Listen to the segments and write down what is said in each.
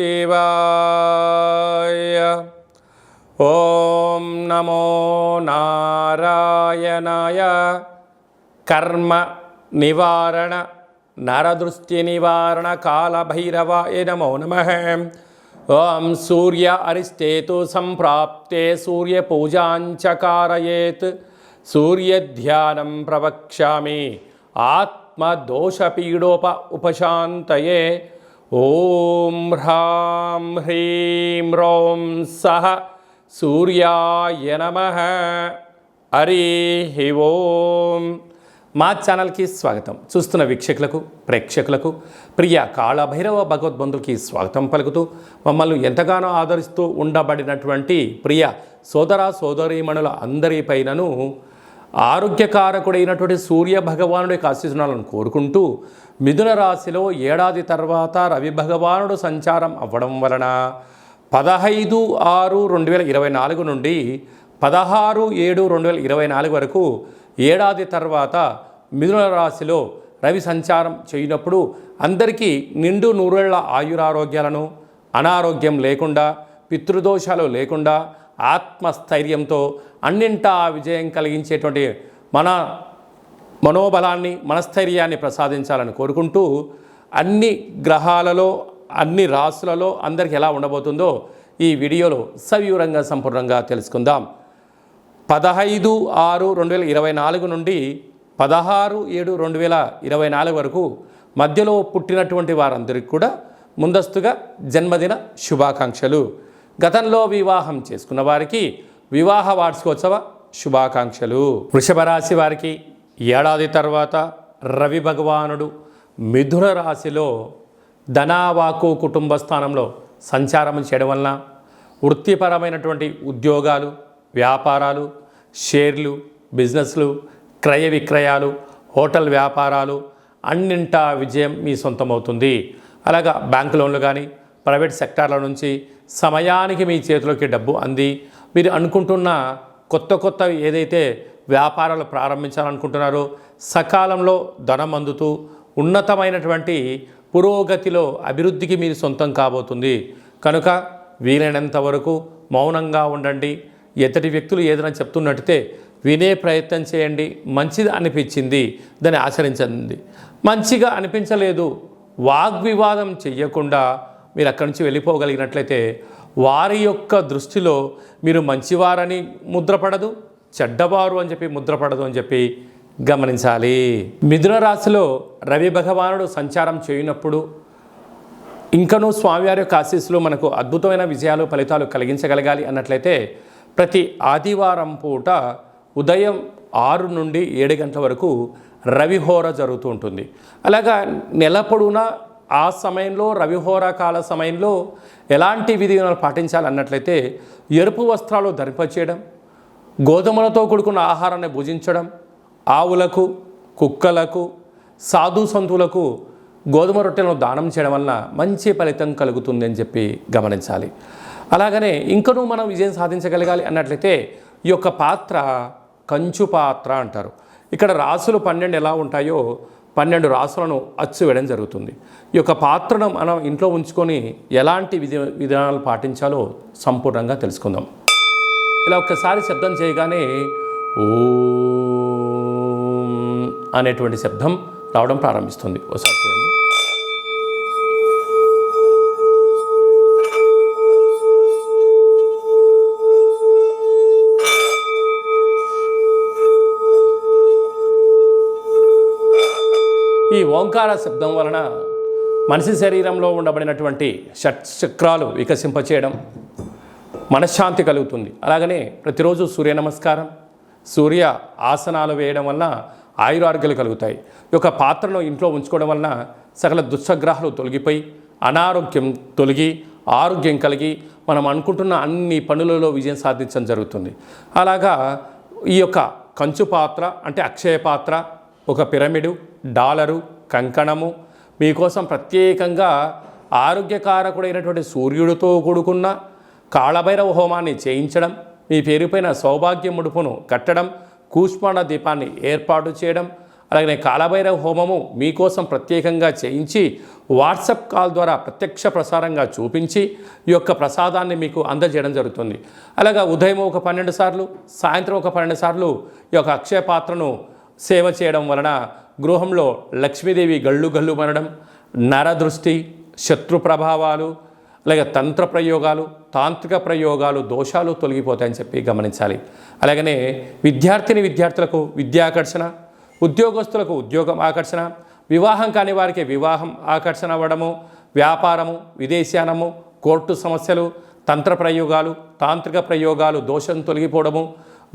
శివాయ. ఓం నమో నారాయణాయ. కర్మ నివారణ నరదృష్టి నివారణ కాళభైరవాయ నమో నమః. ఓం సూర్య అరిష్టేతు సంప్రాప్తే సూర్య పూజాంచ కారయేత్. సూర్యధ్యానం ప్రవక్ష్యామి ఆత్మదోషపీడోప ఉపశాంతయే. ఓం హ్రాం హ్రీం రోం సహ సూర్యాయ నమః. హరి ఓం. మా ఛానల్కి స్వాగతం. చూస్తున్న వీక్షకులకు ప్రేక్షకులకు ప్రియ కాళభైరవ భగవద్బంధులకి స్వాగతం పలుకుతూ మమ్మల్ని ఎంతగానో ఆదరిస్తూ ఉండబడినటువంటి ప్రియ సోదర సోదరీమణుల అందరిపైనను ఆరోగ్యకారకుడైనటువంటి సూర్య భగవానుడి యొక్క ఆశీస్సులను కోరుకుంటూ మిథున రాశిలో ఏడాది తర్వాత రవి భగవానుడు సంచారం అవ్వడం వలన 15/6/2024 నుండి 16/7/2024 వరకు ఏడాది తర్వాత మిథున రాశిలో రవి సంచారం చేయనప్పుడు అందరికీ నిండు నూరేళ్ల ఆయురారోగ్యాలను, అనారోగ్యం లేకుండా, పితృదోషాలు లేకుండా, ఆత్మస్థైర్యంతో అన్నింటా విజయం కలిగించేటువంటి మనోబలాన్ని, మనస్థైర్యాన్ని ప్రసాదించాలని కోరుకుంటూ అన్ని గ్రహాలలో, అన్ని రాశులలో అందరికీ ఎలా ఉండబోతుందో ఈ వీడియోలో సవివరంగా సంపూర్ణంగా తెలుసుకుందాం. 15/6/2024 నుండి 16/7/2024 వరకు మధ్యలో పుట్టినటువంటి వారందరికీ కూడా ముందస్తుగా జన్మదిన శుభాకాంక్షలు. గతంలో వివాహం చేసుకున్న వారికి వివాహ వార్షికోత్సవ శుభాకాంక్షలు. వృషభ రాశి వారికి ఏడాది తర్వాత రవి భగవానుడు మిథున రాశిలో ధనావాకు కుటుంబ స్థానంలో సంచారం చేయడం వలన వృత్తిపరమైనటువంటి ఉద్యోగాలు, వ్యాపారాలు, షేర్లు, బిజినెస్లు, క్రయ విక్రయాలు, హోటల్ వ్యాపారాలు అన్నింటా విజయం మీ సొంతమవుతుంది. అలాగా బ్యాంకు లోన్లు కానీ ప్రైవేట్ సెక్టార్ల నుంచి సమయానికి మీ చేతిలోకి డబ్బు అంది మీరు అనుకుంటున్న కొత్త ఏదైతే వ్యాపారాలు ప్రారంభించాలనుకుంటున్నారో సకాలంలో ధనం అందుతూ ఉన్నతమైనటువంటి పురోగతిలో అభివృద్ధికి మీరు సొంతం కాబోతుంది. కనుక వీలైనంత వరకు మౌనంగా ఉండండి. ఎదుటి వ్యక్తులు ఏదైనా చెప్తున్నట్టే వినే ప్రయత్నం చేయండి. మంచిది అనిపించింది దాన్ని ఆచరించండి. మంచిగా అనిపించలేదు వాగ్వివాదం చెయ్యకుండా మీరు అక్కడి నుంచి వెళ్ళిపోగలిగినట్లయితే వారి యొక్క దృష్టిలో మీరు మంచివారని ముద్రపడదు, చెడ్డవారు అని చెప్పి ముద్రపడదు అని చెప్పి గమనించాలి. మిథున రాశిలో రవి భగవానుడు సంచారం చేయనప్పుడు ఇంకనూ స్వామివారి యొక్క ఆశీస్సులు మనకు అద్భుతమైన విజయాలు, ఫలితాలు కలిగించగలగాలి అన్నట్లయితే ప్రతి ఆదివారం పూట ఉదయం 6 నుండి 7 గంటల వరకు రవిహోర జరుగుతూ ఉంటుంది. అలాగా నెల పొడవునా ఆ సమయంలో రవిహోర కాల సమయంలో ఎలాంటి విధివిధానాలు పాటించాలన్నట్లయితే ఎరుపు వస్త్రాలు ధరింపచేయడం, గోధుమలతో కూడుకున్న ఆహారాన్ని భుజించడం, ఆవులకు, కుక్కలకు, సాధు సంతులకు గోధుమ రొట్టెలను దానం చేయడం వలన మంచి ఫలితం కలుగుతుంది అని చెప్పి గమనించాలి. అలాగనే ఇంకనూ మనం విజయం సాధించగలగాలి అన్నట్లయితే ఈ యొక్క పాత్ర కంచు పాత్ర అంటారు. ఇక్కడ రాసులు 12 ఎలా ఉంటాయో 12 రాసులను అచ్చు వేయడం జరుగుతుంది. ఈ యొక్క పాత్రను మనం ఇంట్లో ఉంచుకొని ఎలాంటి విధానాలు పాటించాలో సంపూర్ణంగా తెలుసుకుందాం. ఇలా ఒక్కసారి శబ్దం చేయగానే ఓం అనేటువంటి శబ్దం రావడం ప్రారంభిస్తుంది. ఒకసారి చూడండి. ఈ ఓంకార శబ్దం వలన మనిషి శరీరంలో ఉండబడినటువంటి షట్చక్రాలు వికసింపచేయడం, మనశ్శాంతి కలుగుతుంది. అలాగనే ప్రతిరోజు సూర్య నమస్కారం, సూర్య ఆసనాలు వేయడం వలన ఆయురారోగ్యాలు కలుగుతాయి. ఈ యొక్క పాత్రను ఇంట్లో ఉంచుకోవడం వలన సకల దుష్టగ్రహాలు తొలగిపోయి అనారోగ్యం తొలగి ఆరోగ్యం కలిగి మనం అనుకుంటున్న అన్ని పనులలో విజయం సాధించడం జరుగుతుంది. అలాగా ఈ యొక్క కంచు పాత్ర అంటే అక్షయ పాత్ర, ఒక పిరమిడు, డాలరు, కంకణము మీకోసం ప్రత్యేకంగా ఆరోగ్యకారకుడైనటువంటి సూర్యుడితో కూడుకున్న కాళభైరవ హోమాన్ని చేయించడం, మీ పేరుపైన సౌభాగ్య ముడుపును కట్టడం, కూష్మాండ దీపాన్ని ఏర్పాటు చేయడం, అలాగనే కాలభైరవ హోమము మీకోసం ప్రత్యేకంగా చేయించి వాట్సాప్ కాల్ ద్వారా ప్రత్యక్ష ప్రసారంగా చూపించి ఈ యొక్క ప్రసాదాన్ని మీకు అందజేయడం జరుగుతుంది. అలాగా ఉదయం ఒక 12 సార్లు, సాయంత్రం ఒక 12 సార్లు ఈ యొక్క అక్షయ పాత్రను సేవ చేయడం వలన గృహంలో లక్ష్మీదేవి గళ్ళు గళ్ళు మనడం, నరదృష్టి, శత్రు ప్రభావాలు, అలాగే తంత్ర ప్రయోగాలు, తాంత్రిక ప్రయోగాలు, దోషాలు తొలగిపోతాయని చెప్పి గమనించాలి. అలాగనే విద్యార్థులకు విద్యాకర్షణ, ఉద్యోగస్తులకు ఉద్యోగం ఆకర్షణ, వివాహం కాని వారికి వివాహం ఆకర్షణ అవ్వడము, వ్యాపారము, విదేశీయానము, కోర్టు సమస్యలు, తంత్ర ప్రయోగాలు, తాంత్రిక ప్రయోగాలు దోషం తొలగిపోవడము,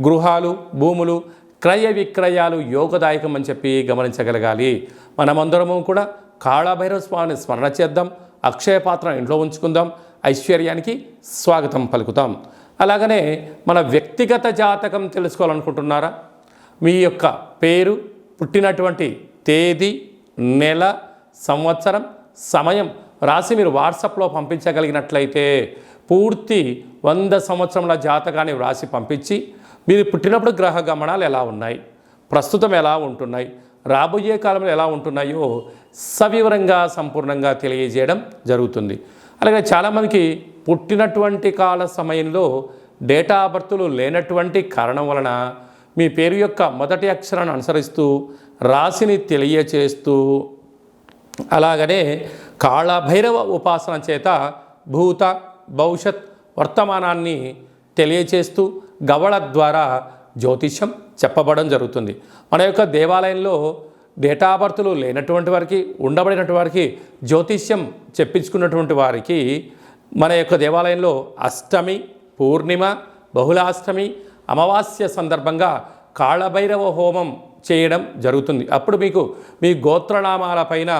గృహాలు, భూములు, క్రయ విక్రయాలు యోగదాయకం అని చెప్పి గమనించగలగాలి. మనమందరము కూడా కాళభైరవ స్వామిని స్మరణ చేద్దాం, అక్షయ పాత్ర ఇంట్లో ఉంచుకుందాం, ఐశ్వర్యానికి స్వాగతం పలుకుతాం. అలాగనే మన వ్యక్తిగత జాతకం తెలుసుకోవాలనుకుంటున్నారా? మీ యొక్క పేరు, పుట్టినటువంటి తేదీ, నెల, సంవత్సరం, సమయం రాసి మీరు వాట్సాప్లో పంపించగలిగినట్లయితే పూర్తి 100 సంవత్సరముల జాతకాన్ని వ్రాసి పంపించి మీరు పుట్టినప్పుడు గ్రహ గమనాలు ఎలా ఉన్నాయి, ప్రస్తుతం ఎలా ఉంటున్నాయి, రాబోయే కాలంలో ఎలా ఉంటున్నాయో సవివరంగా సంపూర్ణంగా తెలియజేయడం జరుగుతుంది. అలాగే చాలామందికి పుట్టినటువంటి కాల సమయంలో డేటా ఆఫ్ బర్త్లు లేనటువంటి కారణం వలన మీ పేరు యొక్క మొదటి అక్షరాన్ని అనుసరిస్తూ రాశిని తెలియచేస్తూ అలాగనే కాళభైరవ ఉపాసన చేత భూత, భవిష్యత్, వర్తమానాన్ని తెలియచేస్తూ గవళ ద్వారా జ్యోతిష్యం చెప్పబడడం జరుగుతుంది. మన యొక్క దేవాలయంలో డేటా ఆఫ్ బర్త్లు లేనటువంటి వారికి, ఉండబడినటువంటి వారికి జ్యోతిష్యం చెప్పించుకున్నటువంటి వారికి మన యొక్క దేవాలయంలో అష్టమి, పూర్ణిమ, బహుళాష్టమి, అమావాస్య సందర్భంగా కాళభైరవ హోమం చేయడం జరుగుతుంది. అప్పుడు మీకు మీ గోత్రనామాల పైన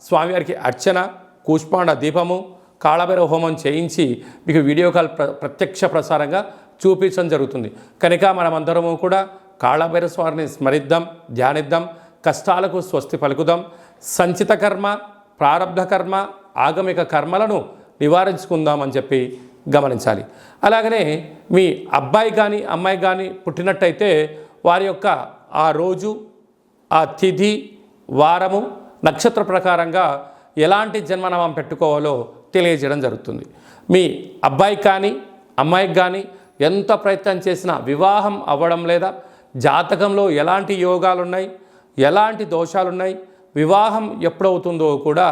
స్వామివారికి అర్చన, కూష్మాండ దీపము, కాళభైరవ హోమం చేయించి మీకు వీడియో కాల్ ప్రత్యక్ష ప్రసారంగా చూపించడం జరుగుతుంది. కనుక మనమందరము కూడా కాళభైరవ స్వామిని స్మరిద్దాం, ధ్యానిద్దాం, కష్టాలకు స్వస్తి పలుకుదాం, సంచిత కర్మ, ప్రారబ్ధ కర్మ, ఆగమిక కర్మలను నివారించుకుందామని చెప్పి గమనించాలి. అలాగనే మీ అబ్బాయి కానీ అమ్మాయి కానీ పుట్టినట్టయితే వారి యొక్క ఆ రోజు, ఆ తిథి, వారము, నక్షత్ర ప్రకారంగా ఎలాంటి జన్మనామం పెట్టుకోవాలో తెలియజేయడం జరుగుతుంది. మీ అబ్బాయి కానీ అమ్మాయికి కానీ ఎంత ప్రయత్నం చేసినా వివాహం అవ్వడం లేదా, జాతకంలో ఎలాంటి యోగాలు ఉన్నాయి, ఎలాంటి దోషాలున్నాయి, వివాహం ఎప్పుడవుతుందో కూడా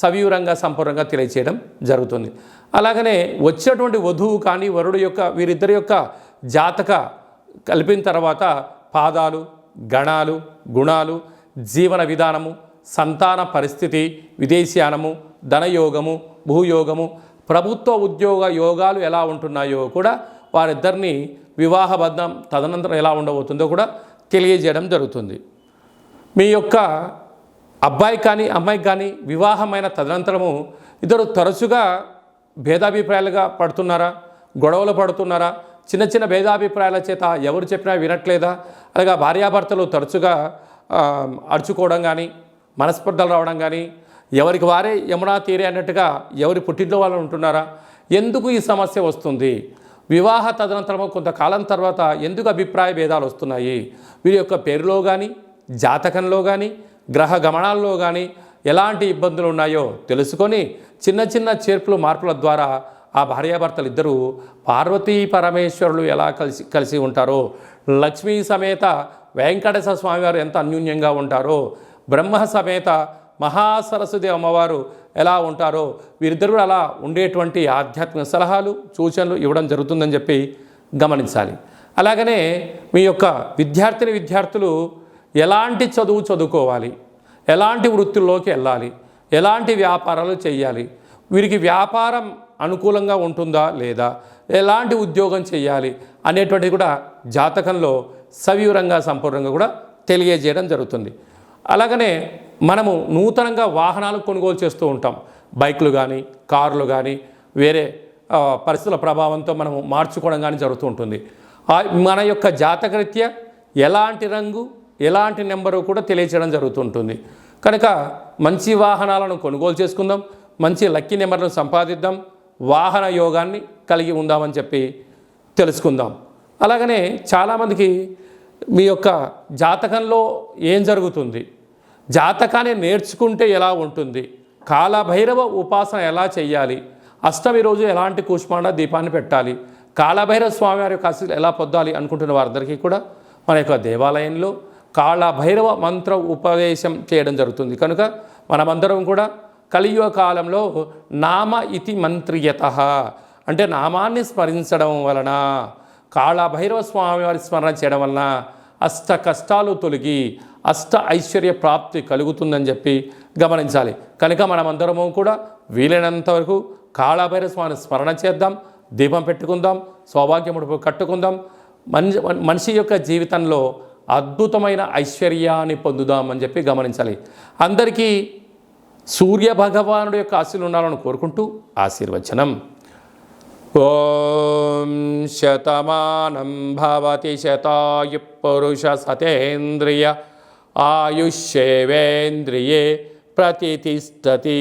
సవివరంగా సంపూర్ణంగా తెలియచేయడం జరుగుతుంది. అలాగనే వచ్చేటువంటి వధువు కానీ వరుడు యొక్క వీరిద్దరి యొక్క జాతక కలిపిన తర్వాత పాదాలు, గణాలు, గుణాలు, జీవన విధానము, సంతాన పరిస్థితి, విదేశీయానము, ధనయోగము, భూయోగము, ప్రభుత్వ ఉద్యోగ యోగాలు ఎలా ఉంటున్నాయో కూడా వారిద్దరిని వివాహబద్ధం తదనంతరం ఎలా ఉండబోతుందో కూడా తెలియజేయడం జరుగుతుంది. మీ యొక్క అబ్బాయి కానీ అమ్మాయికి కానీ వివాహమైన తదనంతరము ఇద్దరు తరచుగా భేదాభిప్రాయాలుగా పడుతున్నారా, గొడవలు పడుతున్నారా, చిన్న చిన్న భేదాభిప్రాయాల చేత ఎవరు చెప్పినా వినట్లేదా, అలాగా భార్యాభర్తలు తరచుగా అరుచుకోవడం కానీ, మనస్పర్ధలు రావడం కానీ, ఎవరికి వారే యమునా తీరే అన్నట్టుగా ఎవరి పుట్టింట్లో వాళ్ళు ఉంటున్నారా, ఎందుకు ఈ సమస్య వస్తుంది, వివాహ తదనంతరము కొంతకాలం తర్వాత ఎందుకు అభిప్రాయ భేదాలు వస్తున్నాయి, వీరి యొక్క పేరులో కానీ, జాతకంలో కానీ, గ్రహ గమనాల్లో కానీ ఎలాంటి ఇబ్బందులు ఉన్నాయో తెలుసుకొని చిన్న చిన్న చేర్పులు మార్పుల ద్వారా ఆ భార్యాభర్తలు ఇద్దరూ పార్వతీ పరమేశ్వరులు ఎలా కలిసి ఉంటారో, లక్ష్మీ సమేత వెంకటేశ్వర స్వామివారు ఎంత అన్యోన్యంగా ఉంటారో, బ్రహ్మ సమేత మహాసరస్వతి అమ్మవారు ఎలా ఉంటారో వీరిద్దరు అలా ఉండేటువంటి ఆధ్యాత్మిక సలహాలు, సూచనలు ఇవ్వడం జరుగుతుందని చెప్పి గమనించాలి. అలాగనే మీ యొక్క విద్యార్థులు ఎలాంటి చదువు చదువుకోవాలి, ఎలాంటి వృత్తుల్లోకి వెళ్ళాలి, ఎలాంటి వ్యాపారాలు చేయాలి, వీరికి వ్యాపారం అనుకూలంగా ఉంటుందా లేదా, ఎలాంటి ఉద్యోగం చేయాలి అనేటువంటిది కూడా జాతకంలో సవివరంగా సంపూర్ణంగా కూడా తెలియజేయడం జరుగుతుంది. అలాగనే మనము నూతనంగా వాహనాలు కొనుగోలు చేస్తూ ఉంటాం. బైకులు కానీ, కార్లు కానీ, వేరే పరిస్థితుల ప్రభావంతో మనము మార్చుకోవడం కానీ జరుగుతూ ఉంటుంది. మన యొక్క జాతకరీత్యా ఎలాంటి రంగు, ఎలాంటి నెంబరు కూడా తెలియచేయడం జరుగుతుంటుంది. కనుక మంచి వాహనాలను కొనుగోలు చేసుకుందాం, మంచి లక్కీ నెంబర్లను సంపాదిద్దాం, వాహన యోగాన్ని కలిగి ఉందామని చెప్పి తెలుసుకుందాం. అలాగనే చాలామందికి మీ యొక్క జాతకంలో ఏం జరుగుతుంది, జాతకాన్ని నేర్చుకుంటే ఎలా ఉంటుంది, కాలభైరవ ఉపాసన ఎలా చేయాలి, అష్టమి రోజు ఎలాంటి కూష్మాండ దీపాన్ని పెట్టాలి, కాలభైరవ స్వామివారి యొక్క ఆశీస్సులు ఎలా పొందాలి అనుకుంటున్న వారందరికీ కూడా మన యొక్క దేవాలయంలో కాలభైరవ మంత్ర ఉపదేశం చేయడం జరుగుతుంది. కనుక మనమందరం కూడా కలియుగ కాలంలో నామ ఇతి మంత్రియత అంటే నామాన్ని స్మరించడం వలన, కాళభైరవ స్వామివారి స్మరణ చేయడం వలన అష్ట కష్టాలు తొలగి అష్ట ఐశ్వర్య ప్రాప్తి కలుగుతుందని చెప్పి గమనించాలి. కనుక మనమందరము కూడా వీలైనంత వరకు కాళభైరవ స్వామిని స్మరణ చేద్దాం, దీపం పెట్టుకుందాం, సౌభాగ్యముడు కట్టుకుందాం, మనిషి యొక్క జీవితంలో అద్భుతమైన ఐశ్వర్యాన్ని పొందుదామని చెప్పి గమనించాలి. అందరికీ సూర్య భగవానుడి యొక్క ఆశీస్సులు ఉండాలని కోరుకుంటూ ఆశీర్వచనం. ఓం శతమానం భవతి శతాయు పురుష సతేంద్రియ ఆయుష్యేవేంద్రియే ప్రతిష్టతి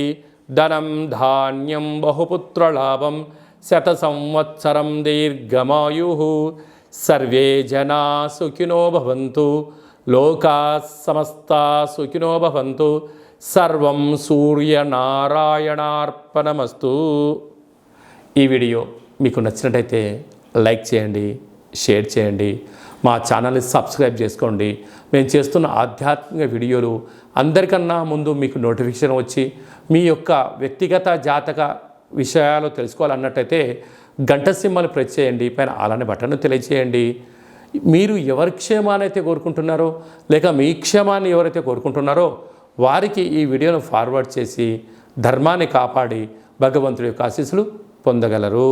ధనం ధాన్యం బహుపుత్రలాభం శత సంవత్సరం దీర్ఘమాయు సర్వే జనా సుఖినో భవంతు లోకా సమస్తా సుఖినో భవంతు సర్వం సూర్యనారాయణార్పణమస్తు. ఈ వీడియో మీకు నచ్చినట్టయితే లైక్ చేయండి, షేర్ చేయండి, మా ఛానల్ని సబ్స్క్రైబ్ చేసుకోండి. మేము చేస్తున్న ఆధ్యాత్మిక వీడియోలు అందరికన్నా ముందు మీకు నోటిఫికేషన్ వచ్చి మీ యొక్క వ్యక్తిగత జాతక విషయాలు తెలుసుకోవాలన్నట్టయితే గంట సింబల్ ప్రెస్ చేయండి, పైన అలానే బటన్ను తెలియచేయండి. మీరు ఎవరి క్షేమాన్ని అయితే కోరుకుంటున్నారో లేక మీ క్షేమాన్ని ఎవరైతే కోరుకుంటున్నారో వారికి ఈ వీడియోను ఫార్వర్డ్ చేసి ధర్మాన్ని కాపాడి భగవంతుడి యొక్క ఆశీస్సులు పొందగలరు.